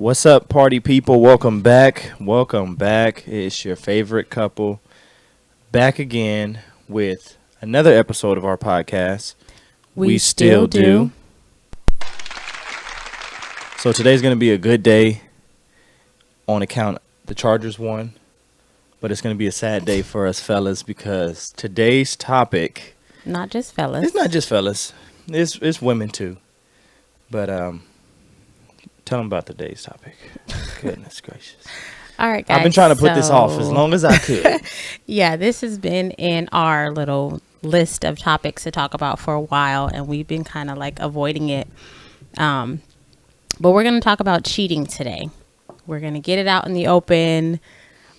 What's up, party people? Welcome back. Welcome back. It's your favorite couple back again with another episode of our podcast. We still do. So today's going to be a good day on account the Chargers won, but it's going to be a sad day for us fellas because today's topic, not just fellas. It's not just fellas. It's women too. But tell them about today's topic. Goodness gracious. All right, guys. I've been trying to put this off as long as I could. Yeah, this has been in our little list of topics to talk about for a while, and we've been kind of like avoiding it. But we're going to talk about cheating today. We're going to get it out in the open.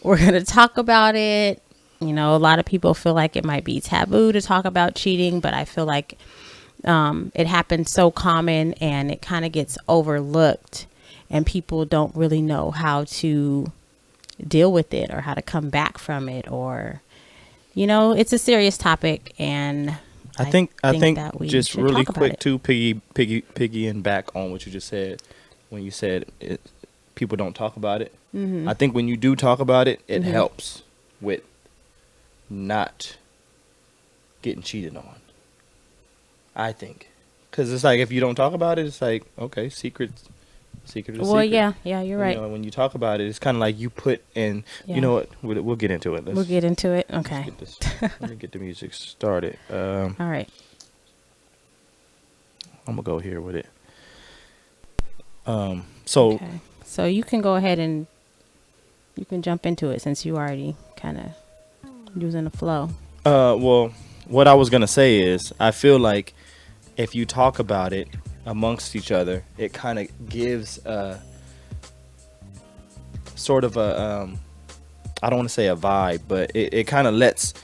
We're going to talk about it. You know, a lot of people feel like it might be taboo to talk about cheating, but I feel like it happens so common and it kind of gets overlooked and people don't really know how to deal with it or how to come back from it, or, you know, it's a serious topic. And I think that we just really quick it. too, piggy and back on what you just said when you said people don't talk about it. Mm-hmm. I think when you do talk about it, it Mm-hmm. helps with not getting cheated on. I think, because it's like if you don't talk about it, it's like, okay, secret is Well, secret. yeah, you're right. You know, when you talk about it, it's kind of like you put in. Yeah. You know what? We'll get into it. We'll get into it. Okay. Let me get the music started. All right. I'm gonna go here with it. So Okay. So you can go ahead and you can jump into it since you already kind of using the flow. well, what I was gonna say is, I feel like if you talk about it amongst each other, it kind of gives sort of a I don't want to say a vibe, but it kind of lets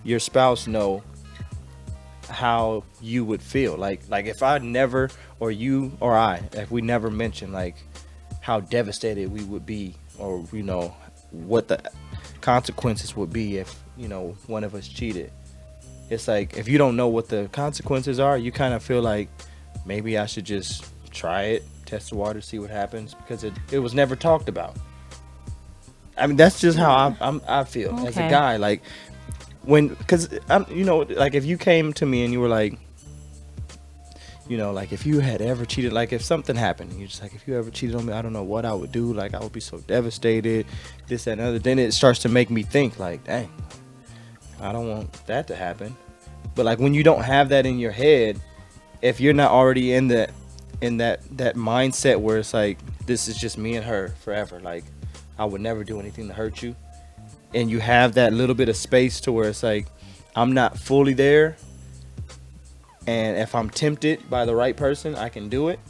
your spouse know how you would feel. Like if I never, or you or I, if we never mention like how devastated we would be, or you know what the consequences would be if, you know, one of us cheated. It's like if you don't know what the consequences are, you kind of feel like maybe I should just try it, test the water, see what happens, because it was never talked about. I mean, that's just how I feel as a guy. Like because I'm, you know, like if you came to me and you were like, you know, like if you had ever cheated, like if something happened, and you're just like, if you ever cheated on me, I don't know what I would do. Like I would be so devastated, this, that, and other. Then it starts to make me think like, dang, I don't want that to happen. But like when you don't have that in your head, if you're not already in that mindset where it's like, this is just me and her forever, like I would never do anything to hurt you, and you have that little bit of space to where it's like, I'm not fully there, and if I'm tempted by the right person, I can do it.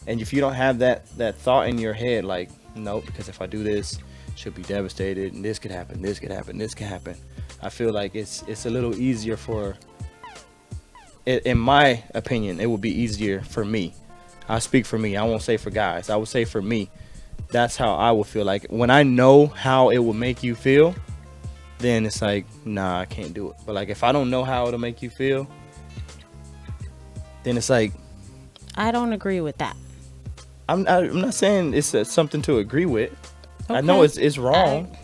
And if you don't have that thought in your head, like, no, because if I do this, she'll be devastated, and this could happen, this could happen, this could happen. I feel like it's a little easier for, in my opinion, it would be easier for me. I speak for me. I won't say for guys. I would say for me, that's how I would feel. Like when I know how it will make you feel, then it's like, nah, I can't do it. But like if I don't know how it'll make you feel, then it's like, I don't agree with that. I'm not saying it's something to agree with. Okay. I know it's wrong,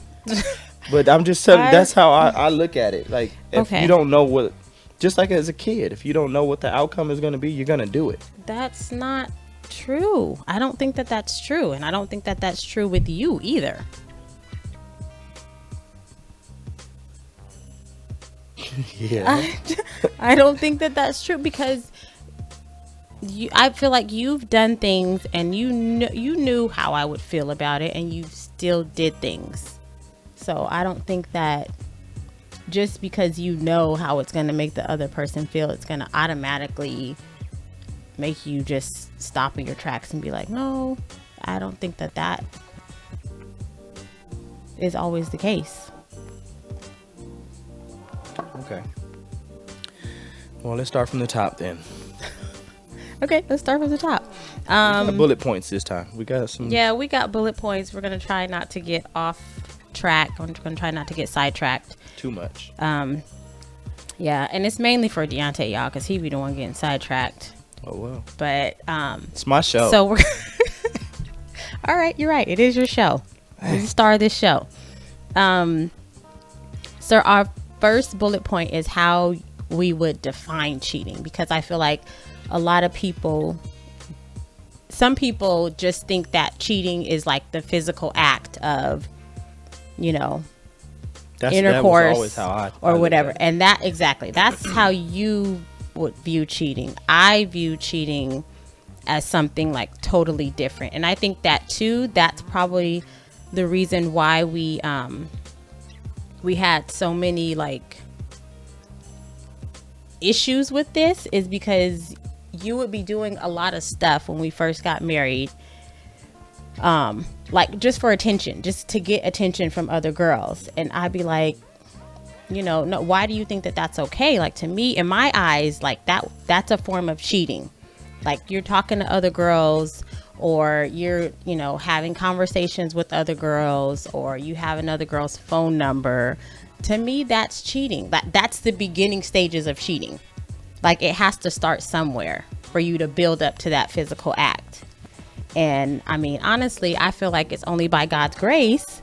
but I'm just telling. That's how I look at it. Like if you don't know what, just like as a kid, if you don't know what the outcome is going to be, you're going to do it. That's not true. I don't think that that's true, and I don't think that that's true with you either. Yeah. I don't think that that's true because I feel like you've done things and you knew how I would feel about it, and you still did things. So I don't think that just because you know how it's going to make the other person feel, it's going to automatically make you just stop in your tracks and be like, no, I don't think that is always the case. Okay. Well, let's start from the top then. Okay, let's start from the top. We got bullet points this time. We got some. Yeah, we got bullet points. We're going to try not to get off track. I'm going to try not to get sidetracked. Too much. Yeah, and it's mainly for Deontay, y'all, because he be the one getting sidetracked. Oh, well. But it's my show. So we're All right, you're right. It is your show. You're the star of this show. So our first bullet point is how we would define cheating, because I feel like a lot of people, some people just think that cheating is like the physical act of, you know, intercourse, that was always how I whatever. looked at And that, exactly, that's how you would view cheating. I view cheating as something like totally different. And I think that too, that's probably the reason why we had so many like issues with this, is because you would be doing a lot of stuff when we first got married, like just for attention, just to get attention from other girls. And I'd be like, you know, no, why do you think that that's okay? Like, to me, in my eyes, like that's a form of cheating. Like, you're talking to other girls, or you're, you know, having conversations with other girls, or you have another girl's phone number. To me, that's cheating. That's the beginning stages of cheating. Like, it has to start somewhere for you to build up to that physical act. And I mean, honestly, I feel like it's only by God's grace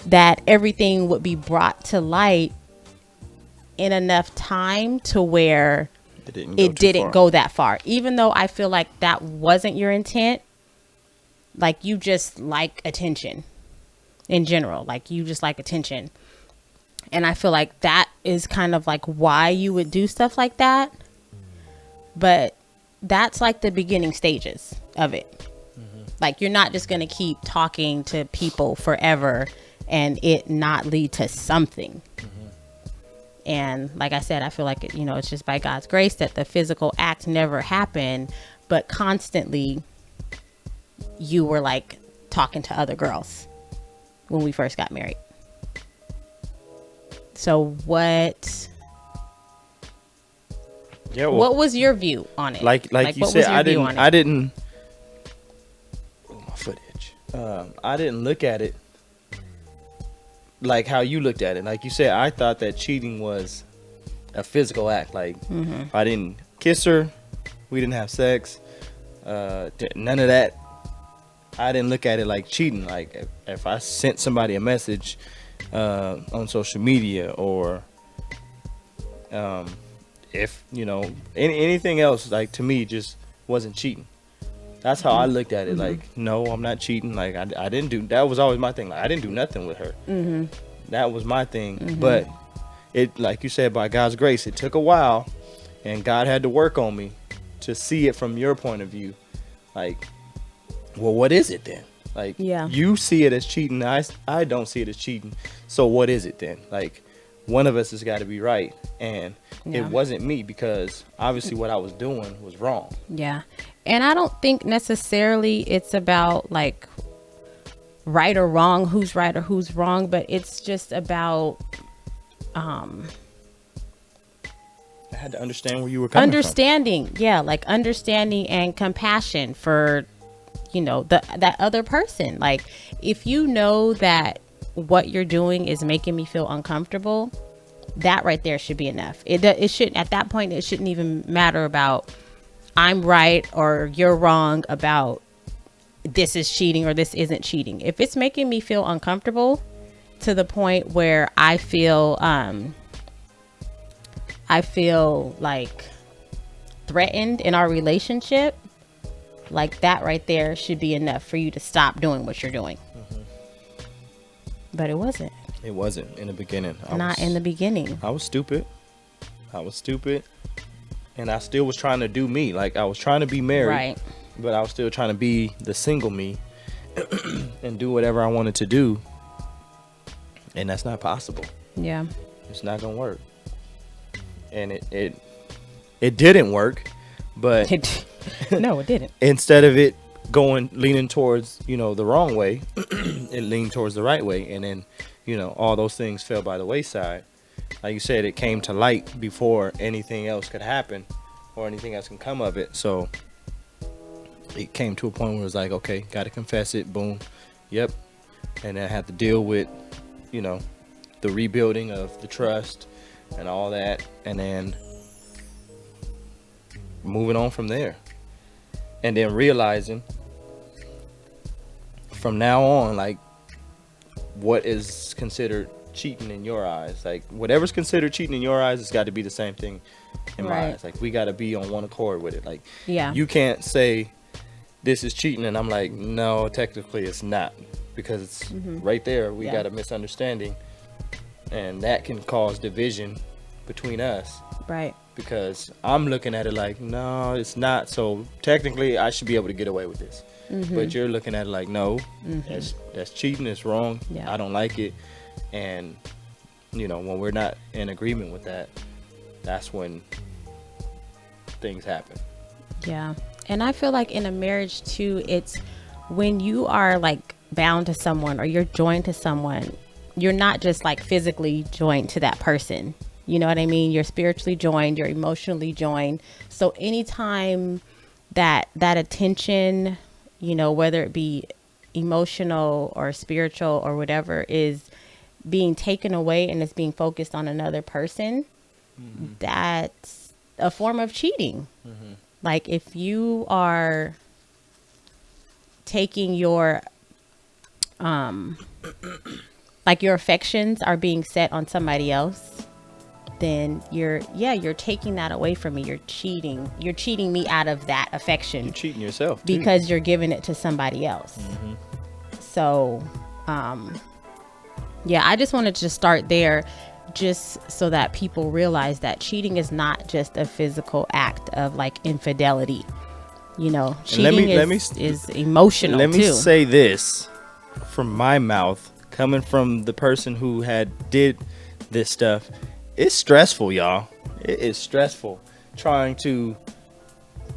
that everything would be brought to light in enough time to where it didn't go that far. Even though I feel like that wasn't your intent. Like, you just like attention in general. Like, you just like attention. And I feel like that is kind of like why you would do stuff like that. But that's like the beginning stages of it. Mm-hmm. Like, you're not just going to keep talking to people forever and it not lead to something. Mm-hmm. And like I said, I feel like, you know, it's just by God's grace that the physical act never happened, but constantly you were like talking to other girls when we first got married. So what was your view on it? Like you said, I didn't. Oh, my foot itch. I didn't look at it like how you looked at it. Like you said, I thought that cheating was a physical act. Like, if I didn't kiss her, we didn't have sex, none of that. I didn't look at it like cheating. Like, if I sent somebody a message on social media, or if, you know, anything else, like, to me, just wasn't cheating. That's how I looked at it. Like, no, I'm not cheating. Like, I didn't do, that was always my thing. Like, I didn't do nothing with her. That was my thing. But it, like you said, by God's grace, it took a while, and God had to work on me to see it from your point of view. Like, well, what is it then? Like, you see it as cheating. I don't see it as cheating. So what is it then? Like, one of us has got to be right. And it wasn't me, because obviously what I was doing was wrong. Yeah. And I don't think necessarily it's about like right or wrong, who's right or who's wrong, but it's just about I had to understand where you were coming from. Yeah, like understanding and compassion for, you know, that other person. Like, if you know that what you're doing is making me feel uncomfortable, that right there should be enough. It should, at that point, it shouldn't even matter about I'm right or you're wrong about this is cheating or this isn't cheating. If it's making me feel uncomfortable to the point where I feel like threatened in our relationship, like, that right there should be enough for you to stop doing what you're doing. But it wasn't. It wasn't in the beginning. In the beginning. I was stupid. And I still was trying to do me. Like, I was trying to be married. Right. But I was still trying to be the single me and do whatever I wanted to do. And that's not possible. Yeah. It's not going to work. And it didn't work. But no, it didn't. Instead of it leaning towards, you know, the wrong way, it leaned towards the right way. And then, you know, all those things fell by the wayside. Like you said, it came to light before anything else could happen or anything else can come of it. So it came to a point where it was like, okay, got to confess it. Boom. Yep. And then I had to deal with, you know, the rebuilding of the trust and all that. And then moving on from there. And then realizing from now on, like, what is considered cheating in your eyes? Like, whatever's considered cheating in your eyes has got to be the same thing in my Right. eyes. Like, we got to be on one accord with it. Like, Yeah. you can't say this is cheating and I'm like, no, technically it's not, because it's right there. We Yeah. got a misunderstanding, and that can cause division between us, Right. because I'm looking at it like, no, it's not. So technically I should be able to get away with this. But you're looking at it like, no, that's cheating. It's wrong. Yeah. I don't like it. And, you know, when we're not in agreement with that, that's when things happen. Yeah. And I feel like in a marriage too, it's when you are like bound to someone or you're joined to someone, you're not just like physically joined to that person. You know what I mean? You're spiritually joined, you're emotionally joined. So anytime that attention, you know, whether it be emotional or spiritual or whatever, is being taken away and it's being focused on another person, that's a form of cheating. Like if you are taking your like your affections are being set on somebody else, then you're taking that away from me. You're cheating me out of that affection. You're cheating yourself too. Because you're giving it to somebody else. So yeah, I just wanted to start there, just so that people realize that cheating is not just a physical act of like infidelity. You know, cheating is emotional Let me too. say this from my mouth, coming from the person who did this stuff. It's stressful, y'all. It is stressful trying to,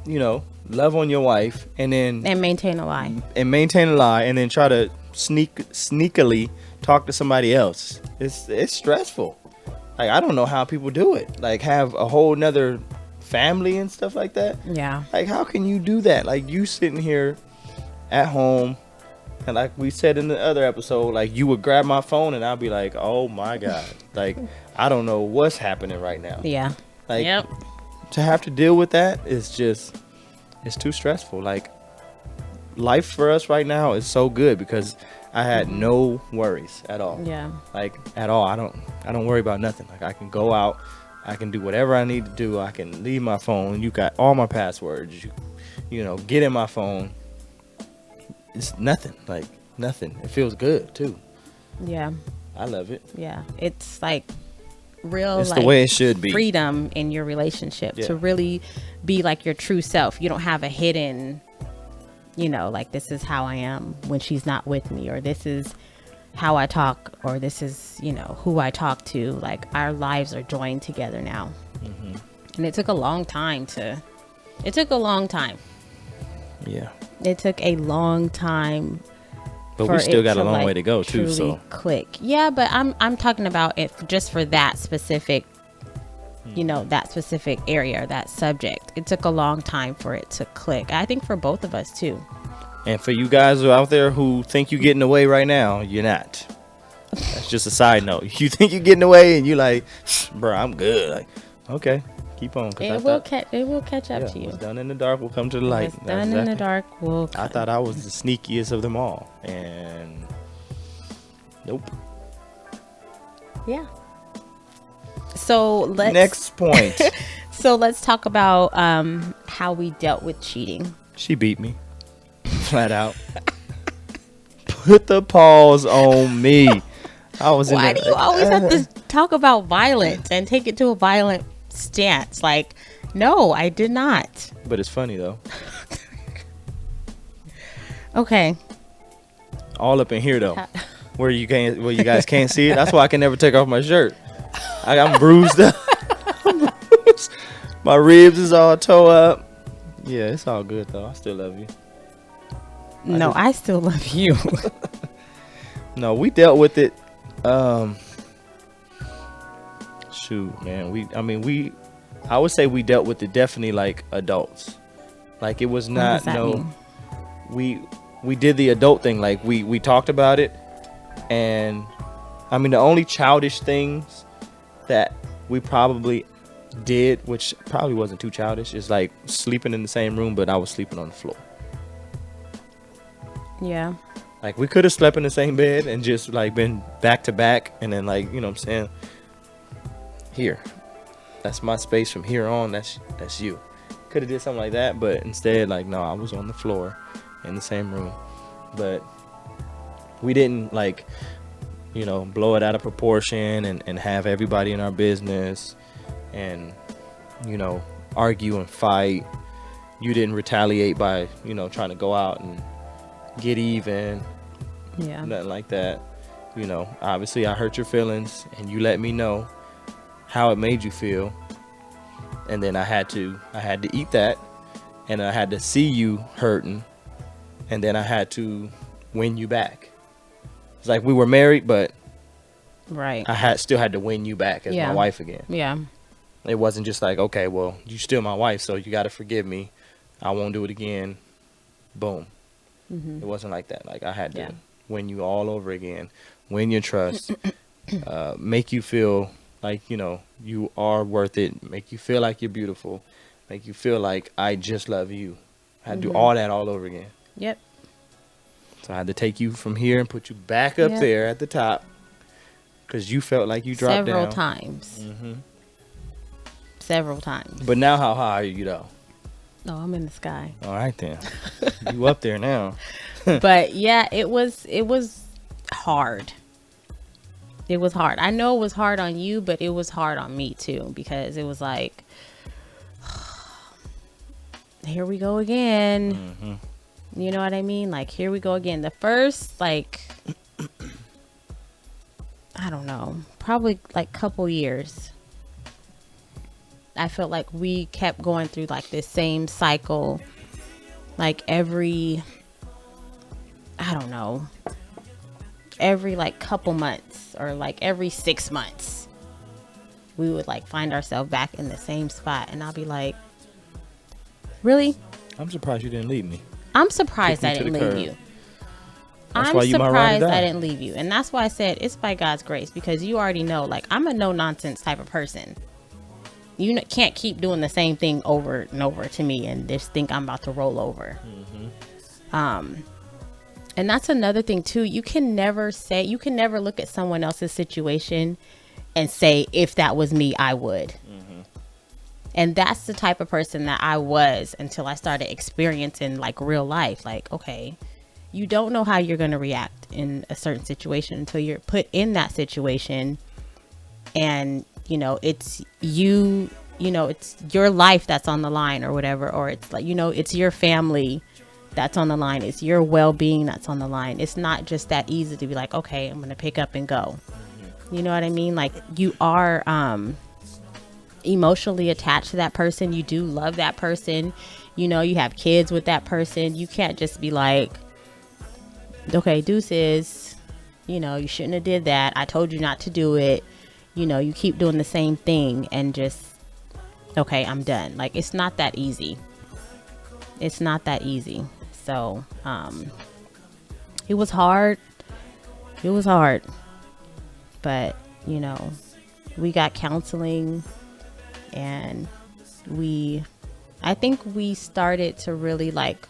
you know, love on your wife and maintain a lie. And then try to sneakily talk to somebody else. It's stressful. Like, I don't know how people do it. Like, have a whole nother family and stuff like that. Yeah. Like, how can you do that? Like, you sitting here at home, and like we said in the other episode, like, you would grab my phone and I'll be like, oh my God. Like, I don't know what's happening right now. Yeah. Like, Yep. to have to deal with that is just, it's too stressful. Like, life for us right now is so good because I had no worries at all. Yeah. Like, at all. I don't worry about nothing. Like, I can go out, I can do whatever I need to do. I can leave my phone. You got all my passwords. You know, get in my phone. It's nothing. Like, nothing. It feels good too. Yeah. I love it. Yeah. It's like real, It's like, the way it should be. freedom in your relationship Yeah. to really be like your true self. You don't have a hidden, you know, like, this is how I am when she's not with me, or this is how I talk, or this is, you know, who I talk to. Like, our lives are joined together now. And it took a long time. It took a long time. But for we still it got a to, long like, way to go too. truly So click. Yeah, but I'm talking about it just for that specific, you know, that specific area or that subject. It took a long time for it to click. I think for both of us too. and for you guys who are out there who think you're getting away right now, you're not. That's just a side note. You think you're getting away and you're like, bro, I'm good. Like, okay, keep on. 'cause It will catch up to you. What's done in the dark will come to the light. What's done in the dark will I thought I was the sneakiest of them all, and nope. Yeah. So Next point. So let's talk about how we dealt with cheating. She beat me flat out. Put the paws on me. I was. Why do you always have to talk about violence and take it to a violent stance? Like, no, I did not. But it's funny though. Okay. All up in here though, where you guys can't see it. That's why I can never take off my shirt. I'm bruised up. My ribs is all toe up. Yeah, it's all good though. I still love you. No, I still love you. No, we dealt with it. Shoot, man. I would say we dealt with it definitely like adults. Like, it was not, What does that mean? we did the adult thing. Like, we talked about it, and I mean, the only childish things that we probably did, which probably wasn't too childish, is like sleeping in the same room, but I was sleeping on the floor. Yeah. Like, we could have slept in the same bed and just like been back to back, and then, like, you know what I'm saying, here, that's my space from here on. That's you. Could have did something like that, but instead, like, no, I was on the floor in the same room. But we didn't, like, you know, blow it out of proportion and have everybody in our business and, you know, argue and fight. You didn't retaliate by, you know, trying to go out and get even. Yeah. Nothing like that. You know, obviously I hurt your feelings and you let me know how it made you feel. And then I had to eat that, and I had to see you hurting, and then I had to win you back. It's like we were married, but Right. I still had to win you back as my wife again. Yeah. It wasn't just like, okay, well, you're still my wife, so you got to forgive me. I won't do it again. Boom. It wasn't like that. Like, I had to win you all over again, win your trust, make you feel like, you know, you are worth it, make you feel like you're beautiful, make you feel like I just love you. I had to do all that all over again. Yep. So I had to take you from here and put you back up there at the top because you felt like you dropped several down. times. Mm-hmm. Several times. But now how high are you, though? No, I'm in the sky. All right, then. You up there now. But yeah, it was hard. It was hard. I know it was hard on you, but it was hard on me too, because it was like, here we go again. Mm-hmm. You know what I mean? Like, here we go again. The first, like, I don't know, probably like couple years, I felt like we kept going through like this same cycle, like every, I don't know, every like couple months or like every 6 months, we would like find ourselves back in the same spot. And I'll be like, really? I'm surprised you didn't leave me. I'm surprised I didn't leave you. That's I'm why you my ride or surprised die. I didn't leave you. And that's why I said it's by God's grace, because you already know, like, I'm a no nonsense type of person. You can't keep doing the same thing over and over to me and just think I'm about to roll over. And that's another thing too. You can never look at someone else's situation and say, if that was me, I would. And that's the type of person that I was until I started experiencing like real life. Like, okay, you don't know how you're going to react in a certain situation until you're put in that situation. And, you know, it's you know, it's your life that's on the line or whatever. Or it's like, you know, it's your family that's on the line. It's your well-being that's on the line. It's not just that easy to be like, okay, I'm going to pick up and go. You know what I mean? Like, you are emotionally attached to that person. You do love that person. You know, you have kids with that person. You can't just be like, okay, deuces, you know, you shouldn't have did that. I told you not to do it. You know, you keep doing the same thing and just, okay, I'm done. Like, it's not that easy. It's not that easy. So, it was hard. It was hard. But, you know, we got counseling, and I think we started to really like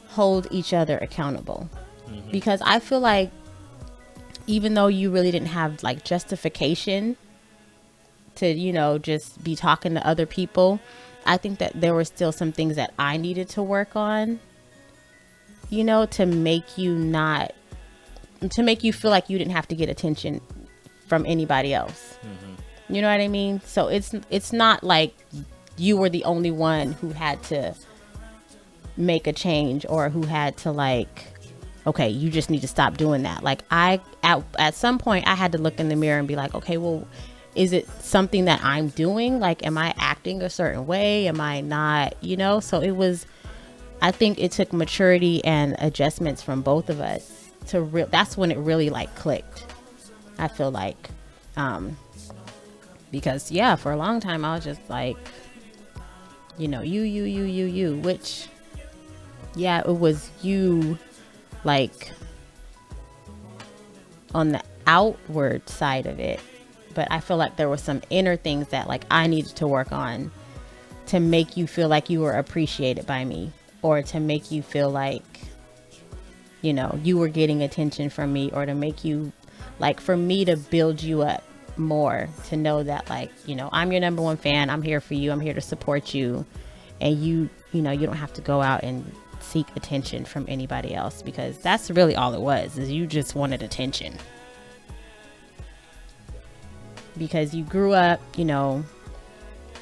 hold each other accountable, because I feel like even though you really didn't have like justification to, you know, just be talking to other people, I think that there were still some things that I needed to work on, you know, to make you feel like you didn't have to get attention from anybody else. You know what I mean? So it's not like you were the only one who had to make a change, or who had to like, okay, you just need to stop doing that. Like, at some point I had to look in the mirror and be like, okay, well, is it something that I'm doing? Like, am I acting a certain way? Am I not, you know? So I think it took maturity and adjustments from both of us that's when it really like clicked. I feel like, because yeah, for a long time I was just like, you know, you, which, yeah, it was you, like, on the outward side of it. But I feel like there were some inner things that like I needed to work on to make you feel like you were appreciated by me, or to make you feel like, you were getting attention from me, or to make you, like, for me to build you up more, to know that, like, I'm your number one fan. I'm here for you. I'm here to support you. And you don't have to go out and seek attention from anybody else, because that's really all it was, is you just wanted attention. Because you grew up,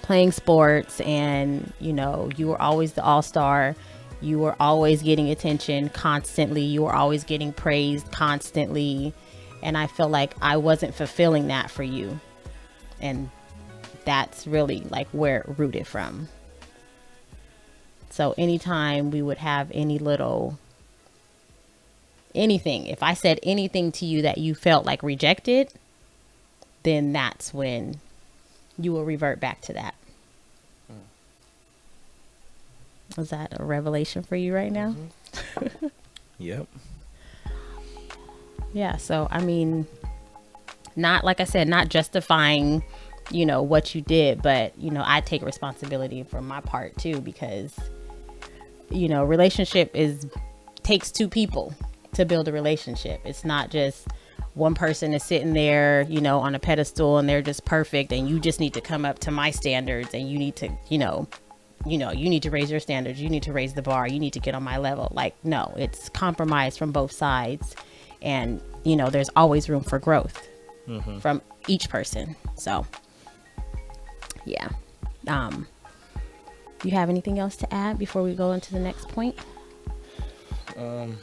playing sports, and, you were always the all-star. You were always getting attention constantly. You were always getting praised constantly. And I feel like I wasn't fulfilling that for you. And that's really like where it rooted from. So anytime we would have anything, if I said anything to you that you felt like rejected, then that's when you will revert back to that. Was that a revelation for you right now? Mm-hmm. Yep. Yeah. So, I mean, not, like I said, not justifying, what you did, but, I take responsibility for my part too, because, relationship takes two people to build a relationship. It's not just one person is sitting there, on a pedestal, and they're just perfect, and you just need to come up to my standards, and you need to, you need to raise your standards. You need to raise the bar. You need to get on my level. Like, no, it's compromise from both sides. And, there's always room for growth from each person. So, yeah. You have anything else to add before we go into the next point? No,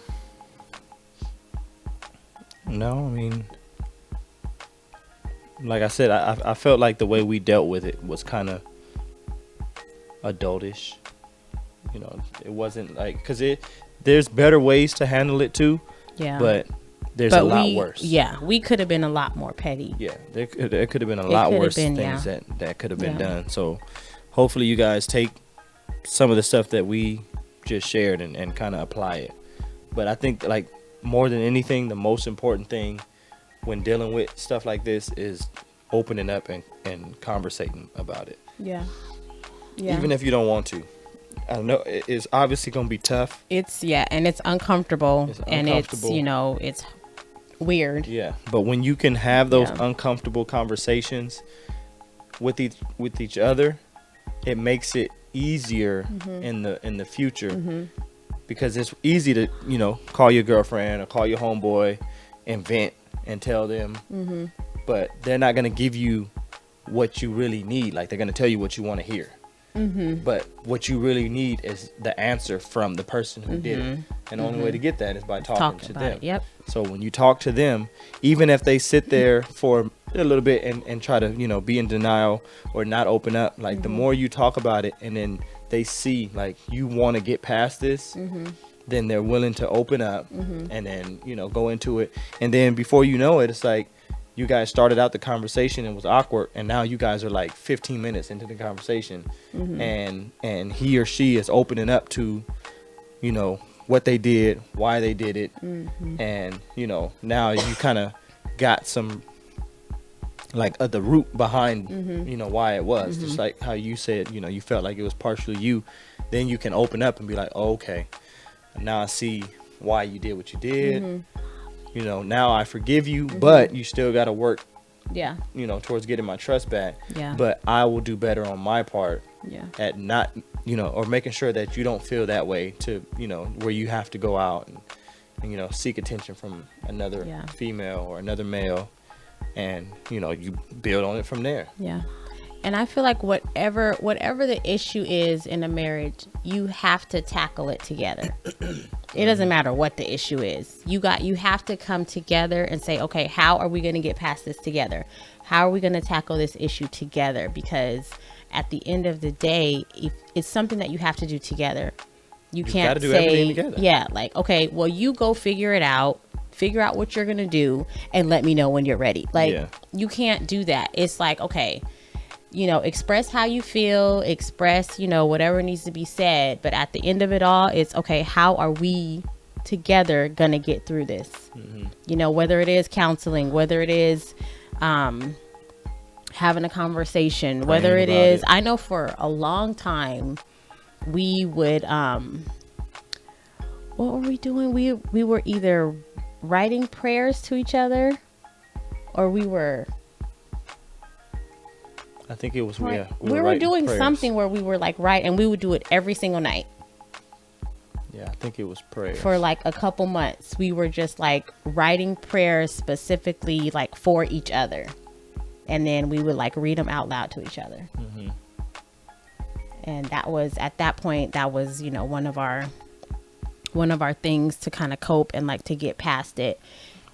I mean, like I said, I felt like the way we dealt with it was kind of adultish. It wasn't like, because there's better ways to handle it too. Yeah. But there's a lot worse. Yeah, we could have been a lot more petty. Yeah, there could have been a lot worse things that could have been done. So hopefully you guys take some of the stuff that we just shared and kind of apply it. But I think, like, more than anything, the most important thing when dealing with stuff like this is opening up and conversating about it. Yeah. Even if you don't want to. I know it's obviously going to be tough. And it's uncomfortable. And it's weird. Yeah. But when you can have those uncomfortable conversations with each other, it makes it easier in the future, because it's easy to, call your girlfriend or call your homeboy and vent and tell them, but they're not going to give you what you really need. Like, they're going to tell you what you want to hear. But what you really need is the answer from the person who did it. And the only way to get that is by talking to them. Yep. So when you talk to them, even if they sit there for a little bit and try to, be in denial or not open up, like, the more you talk about it and then they see, like, you want to get past this, then they're willing to open up and then, go into it. And then before you know it, it's like, you guys started out the conversation and it was awkward, and now you guys are like 15 minutes into the conversation, and he or she is opening up to, what they did, why they did it, and now you kind of got some, like, the root behind why it was, just like how you said, you felt like it was partially you. Then you can open up and be like, oh, okay, now I see why you did what you did. Now I forgive you, but you still got to work, towards getting my trust back. Yeah. But I will do better on my part at not, or making sure that you don't feel that way to, where you have to go out and seek attention from another female or another male, and, you build on it from there. Yeah. And I feel like whatever the issue is in a marriage, you have to tackle it together. It doesn't matter what the issue is. You have to come together and say, okay, how are we going to get past this together? How are we going to tackle this issue together? Because at the end of the day, if it's something that you have to do together. You can't say, everything together. Yeah, like, okay, well, you go figure it out. Figure out what you're going to do and let me know when you're ready. Like, you can't do that. It's like, okay, express how you feel, express, whatever needs to be said. But at the end of it all, it's okay, how are we together going to get through this? Whether it is counseling, whether it is having a conversation, whether it is, I know for a long time we would what were we doing? We were either writing prayers to each other, or we were. I think it was, Right. yeah. We were doing something where we were like, right, and we would do it every single night. Yeah, I think it was prayers. For like a couple months, we were just like writing prayers specifically like for each other. And then we would like read them out loud to each other. Mm-hmm. And that was, at that point, that was, you know, one of our things to kind of cope and like to get past it.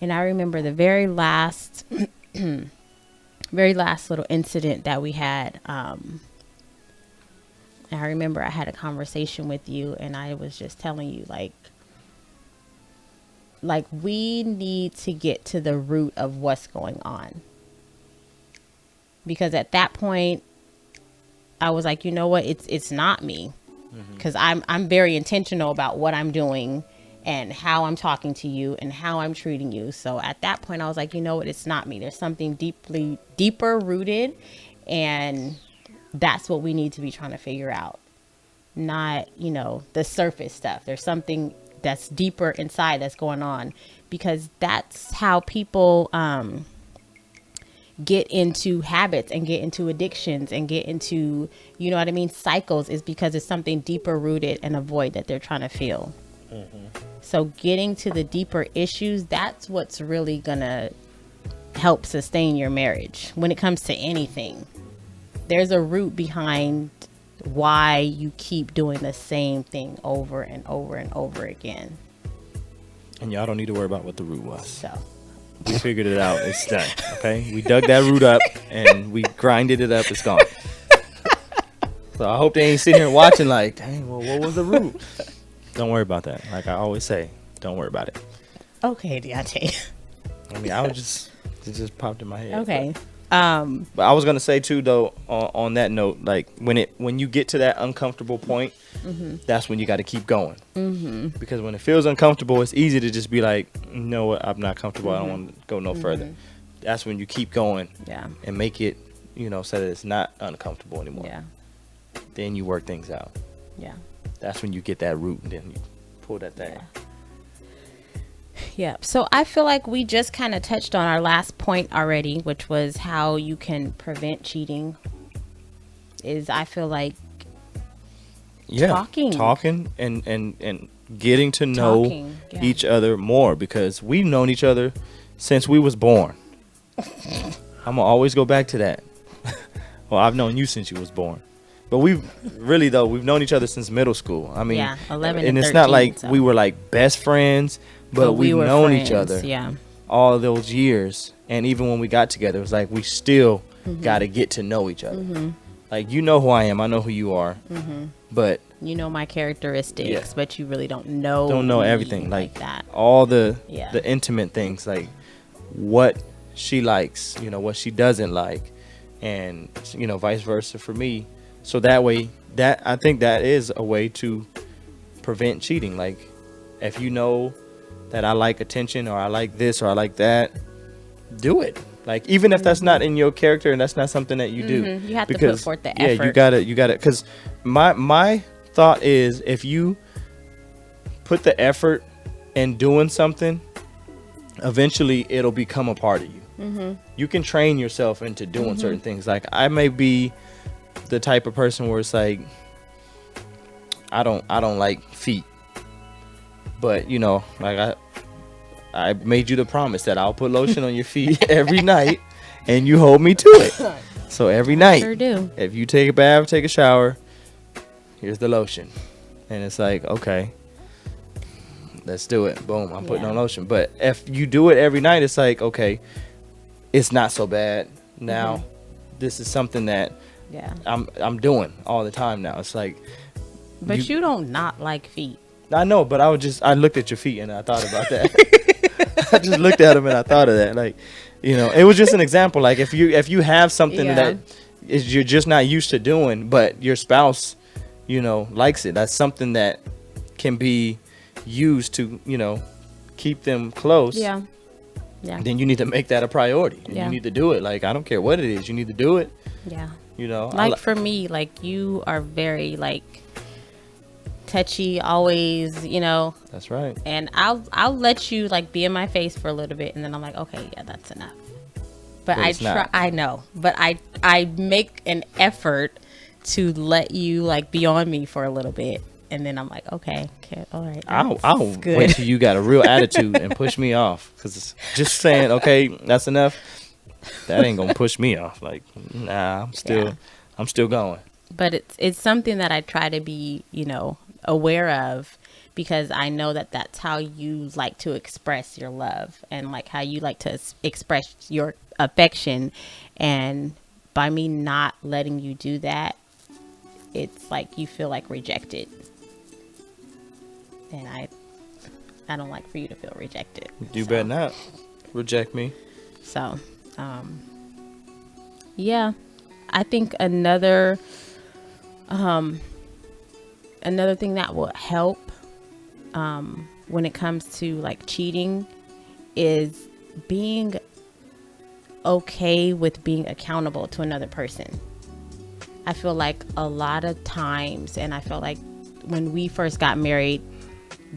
And I remember the very last little incident that we had. And I remember I had a conversation with you, and I was just telling you like we need to get to the root of what's going on. Because at that point, I was like, you know what? It's not me, because I'm very intentional about what I'm doing and how I'm talking to you and how I'm treating you. So at that point, I was like, you know what? It's not me. There's something deeper rooted, and that's what we need to be trying to figure out. Not, you know, the surface stuff. There's something that's deeper inside that's going on, because that's how people get into habits and get into addictions and get into, you know what I mean, cycles, is because it's something deeper rooted and a void that they're trying to fill. So getting to the deeper issues, that's what's really gonna help sustain your marriage when it comes to anything. There's a root behind why you keep doing the same thing over and over and over again. And y'all don't need to worry about what the root was. So We figured it out. It's done. Okay? We dug that root up and we grinded it up. It's gone. So I hope they ain't sitting here watching like, dang, well, what was the root? Don't worry about that. Like I always say, don't worry about it. okay, Deontay. I mean, it just popped in my head. Okay. But I was gonna say too, though, on that note, like when you get to that uncomfortable point, that's when you got to keep going. Because when it feels uncomfortable, it's easy to just be like, you know what, I'm not comfortable. I don't want to go no further. That's when you keep going. Yeah. And make it, you know, so that it's not uncomfortable anymore. Yeah. Then you work things out. Yeah. That's when you get that root, and then you pull that thing. Yeah. So I feel like we just kind of touched on our last point already, which was how you can prevent cheating. I feel like talking and getting to know each other more, because we've known each other since we was born. I'm gonna always go back to that. Well, I've known you since you was born, but we've known each other since middle school. I mean, 11 and it's 13, not like so. we were like best friends, but we've known friends, each other yeah, all those years. And even when we got together, it was like we still got to get to know each other. Like, you know who I am, I know who you are, but you know my characteristics, Yeah. but you really don't know everything, like that. all the Yeah. the intimate things, like what she likes, you know, what she doesn't like, and you know, vice versa for me. So that way, that I think that is a way to prevent cheating. Like, if you know that I like attention, or I like this, or I like that, do it. Like, even if that's not in your character and that's not something that you do, You have to put forth the effort. Yeah, you gotta, because my thought is, if you put the effort in doing something, eventually it'll become a part of you. You can train yourself into doing certain things. Like, I may be the type of person where it's like, I don't like feet, but you know, like I made you the promise that I'll put lotion on your feet every night, and you hold me to it. So every night, Sure do. if you take a bath, take a shower, here's the lotion. And it's like, okay, let's do it. Boom, I'm putting on lotion. But if you do it every night, it's like, okay, it's not so bad now. This is something that I'm doing all the time now. It's like, But you don't not like feet. I know, but I looked at your feet and I thought about that. I just looked at them and I thought of that. Like, you know, it was just an example. Like, if you have something that you're just not used to doing, but your spouse, you know, likes it, that's something that can be used to, you know, keep them close. Yeah. Then you need to make that a priority. And Yeah. you need to do it. Like, I don't care what it is. You need to do it. Yeah. You know, Like, for me, like, you are very, like, touchy, always, That's right. and I'll let you like be in my face for a little bit, and then I'm like, okay, yeah, that's enough. But But it's not. I know, but I make an effort to let you like be on me for a little bit, and then I'm like, okay, all right, I'll good. wait till you got a real attitude and push me off. Because just saying, okay, that's enough, that ain't gonna push me off. Like, nah, I'm still going. But it's something that I try to be, aware of, because I know that that's how you like to express your love, and like how you like to express your affection. And by me not letting you do that, it's like you feel like rejected. And I don't like for you to feel rejected. You better not reject me. So, yeah, I think another thing that will help when it comes to like cheating is being okay with being accountable to another person. I feel like a lot of times, and I feel like when we first got married,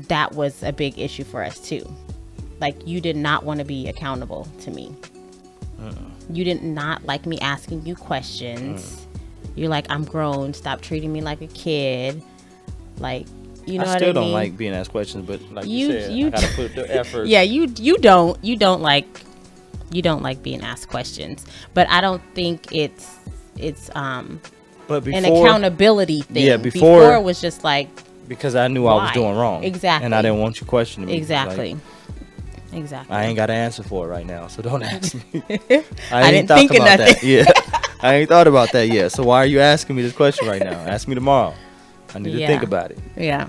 that was a big issue for us too. Like, you did not want to be accountable to me. You did not like me asking you questions. You're like, I'm grown, stop treating me like a kid. Like, you know what I mean? I still don't like being asked questions, but like you said, I gotta put the effort. Yeah, you don't like being asked questions. But I don't think it's but before, an accountability thing. Yeah, before it was just like, because I knew I was doing wrong. Exactly. And I didn't want you questioning me. Exactly. Like, exactly. I ain't got an answer for it right now, so don't ask me. I didn't think of nothing. That. Yeah, I ain't thought about that yet. So why are you asking me this question right now? Ask me tomorrow. I need to think about it. Yeah.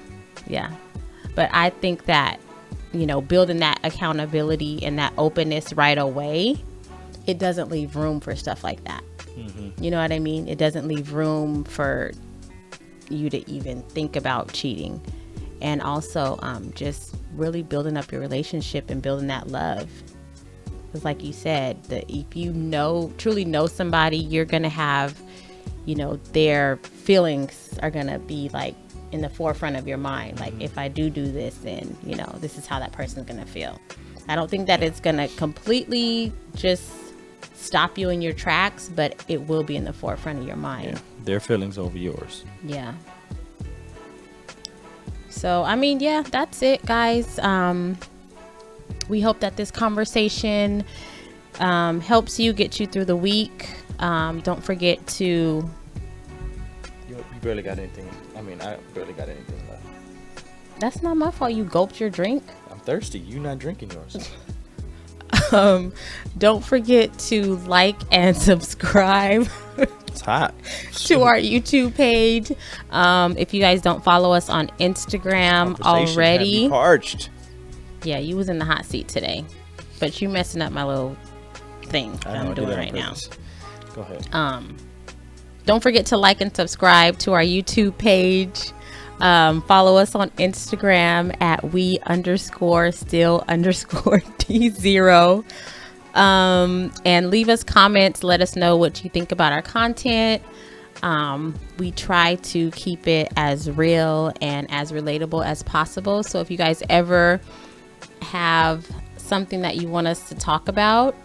But I think that, building that accountability and that openness right away, it doesn't leave room for stuff like that. Mm-hmm. You know what I mean? It doesn't leave room for you to even think about cheating. And also just really building up your relationship and building that love. Because like you said, that if you truly know somebody, you're going to have, their feelings are going to be like in the forefront of your mind. Like, if I do this, then, this is how that person's going to feel. I don't think that it's going to completely just stop you in your tracks, but it will be in the forefront of your mind. Yeah, their feelings over yours. Yeah. So, I mean, yeah, that's it, guys. We hope that this conversation helps you, get you through the week. Don't forget to... You barely got anything. I mean, I barely got anything left. That's not my fault. You gulped your drink. I'm thirsty. You're not drinking yours. Don't forget to like and subscribe. It's hot. To our YouTube page. If you guys don't follow us on Instagram already, parched. Yeah, you was in the hot seat today, but you messing up my little thing that I'm doing right now. Go ahead. Don't forget to like and subscribe to our YouTube page. Follow us on Instagram at we_still_D0. And leave us comments. Let us know what you think about our content. We try to keep it as real and as relatable as possible. So if you guys ever have something that you want us to talk about,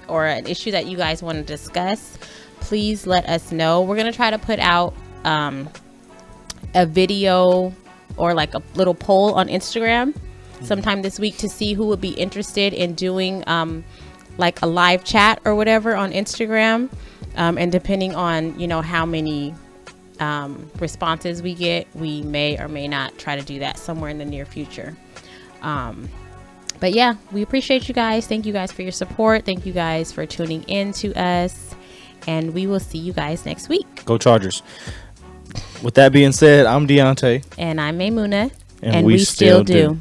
or an issue that you guys want to discuss, please let us know. We're going to try to put out a video or like a little poll on Instagram sometime this week to see who would be interested in doing like a live chat or whatever on Instagram. And depending on, how many responses we get, we may or may not try to do that somewhere in the near future. But yeah, we appreciate you guys. Thank you guys for your support. Thank you guys for tuning in to us. And we will see you guys next week. Go Chargers. With that being said, I'm Deontay. And I'm Maymuna. And we still do.